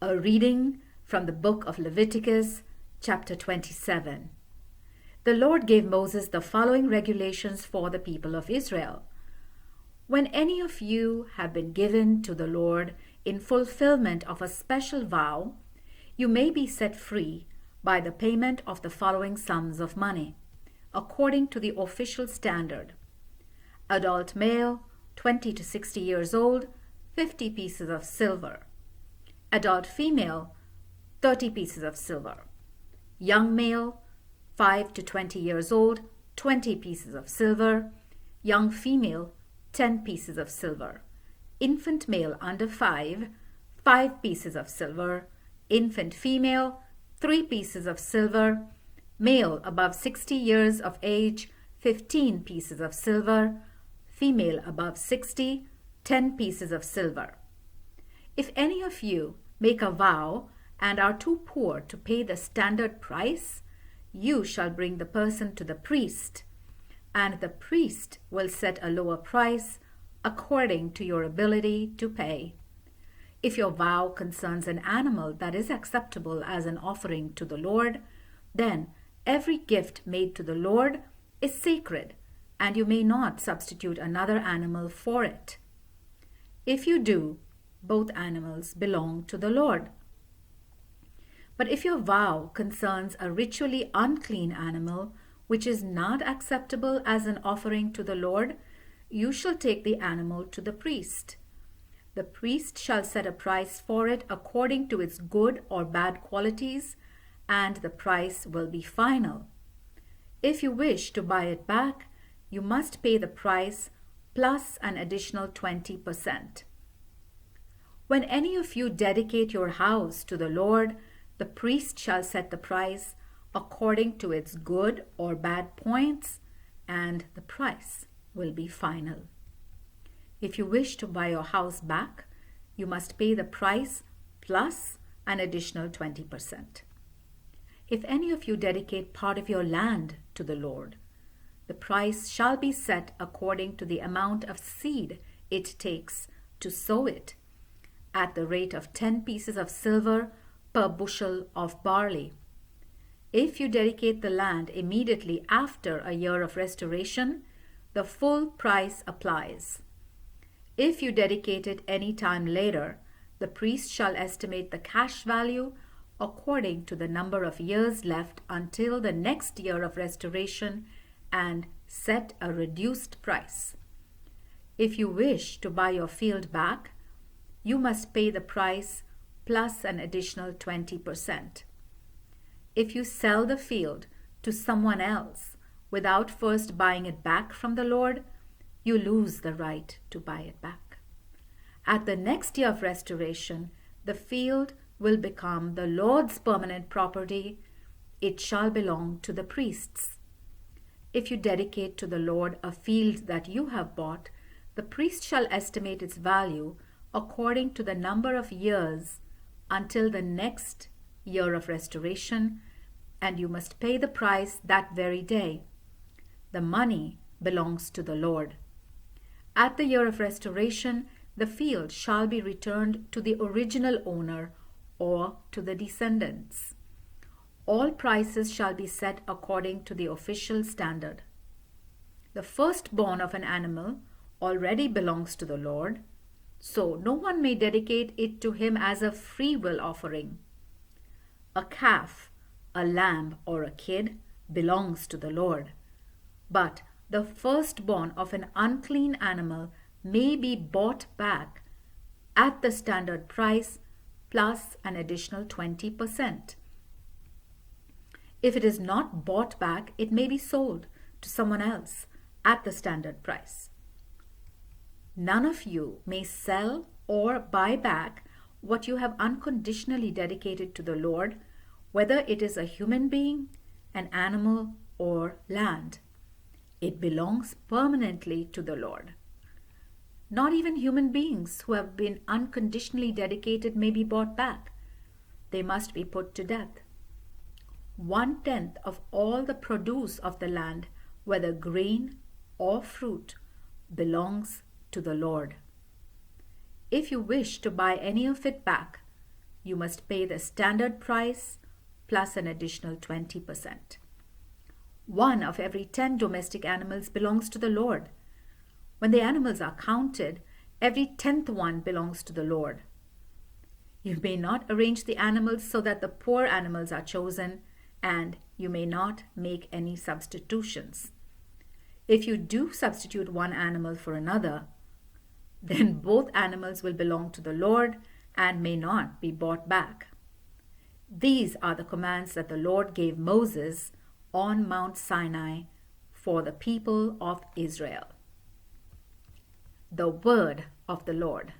A reading from the book of Leviticus, chapter 27. The Lord gave Moses the following regulations for the people of Israel. When any of you have been given to the Lord in fulfillment of a special vow, you may be set free by the payment of the following sums of money, according to the official standard. Adult male, 20 to 60 years old, 50 pieces of silver. Adult female, 30 pieces of silver. Young male, 5 to 20 years old, 20 pieces of silver. Young female, 10 pieces of silver. Infant male under 5, 5 pieces of silver. Infant female, 3 pieces of silver. Male above 60 years of age, 15 pieces of silver. Female above 60, 10 pieces of silver. If any of you make a vow and are too poor to pay the standard price, you shall bring the person to the priest, and the priest will set a lower price according to your ability to pay. If your vow concerns an animal that is acceptable as an offering to the Lord, then every gift made to the Lord is sacred, and you may not substitute another animal for it. If you do, both animals belong to the Lord. But if your vow concerns a ritually unclean animal, which is not acceptable as an offering to the Lord, you shall take the animal to the priest. The priest shall set a price for it according to its good or bad qualities, and the price will be final. If you wish to buy it back, you must pay the price plus an additional 20%. When any of you dedicate your house to the Lord, the priest shall set the price according to its good or bad points, and the price will be final. If you wish to buy your house back, you must pay the price plus an additional 20%. If any of you dedicate part of your land to the Lord, the price shall be set according to the amount of seed it takes to sow it, at the rate of 10 pieces of silver per bushel of barley. If you dedicate the land immediately after a year of restoration, the full price applies. If you dedicate it any time later, the priest shall estimate the cash value according to the number of years left until the next year of restoration and set a reduced price. If you wish to buy your field back, you must pay the price plus an additional 20%. If you sell the field to someone else without first buying it back from the Lord, you lose the right to buy it back. At the next year of restoration, the field will become the Lord's permanent property. It shall belong to the priests. If you dedicate to the Lord a field that you have bought, the priest shall estimate its value according to the number of years until the next year of restoration, and you must pay the price that very day. The money belongs to the Lord. At the year of restoration, the field shall be returned to the original owner or to the descendants. All prices shall be set according to the official standard. The firstborn of an animal already belongs to the Lord, so no one may dedicate it to him as a free will offering. A calf, a lamb, or a kid belongs to the Lord, but the firstborn of an unclean animal may be bought back at the standard price plus an additional 20%. If it is not bought back, it may be sold to someone else at the standard price. None of you may sell or buy back what you have unconditionally dedicated to the Lord, whether it is a human being, an animal, or land. It belongs permanently to the Lord. Not even human beings who have been unconditionally dedicated may be bought back. They must be put to death. 1/10 of all the produce of the land, whether grain or fruit, belongs to the Lord. If you wish to buy any of it back, you must pay the standard price plus an additional 20%. 1 of every 10 domestic animals belongs to the Lord. When the animals are counted, every 10th one belongs to the Lord. You may not arrange the animals so that the poor animals are chosen, and you may not make any substitutions. If you do substitute one animal for another, then both animals will belong to the Lord and may not be bought back. These are the commands that the Lord gave Moses on Mount Sinai for the people of Israel. The word of the Lord.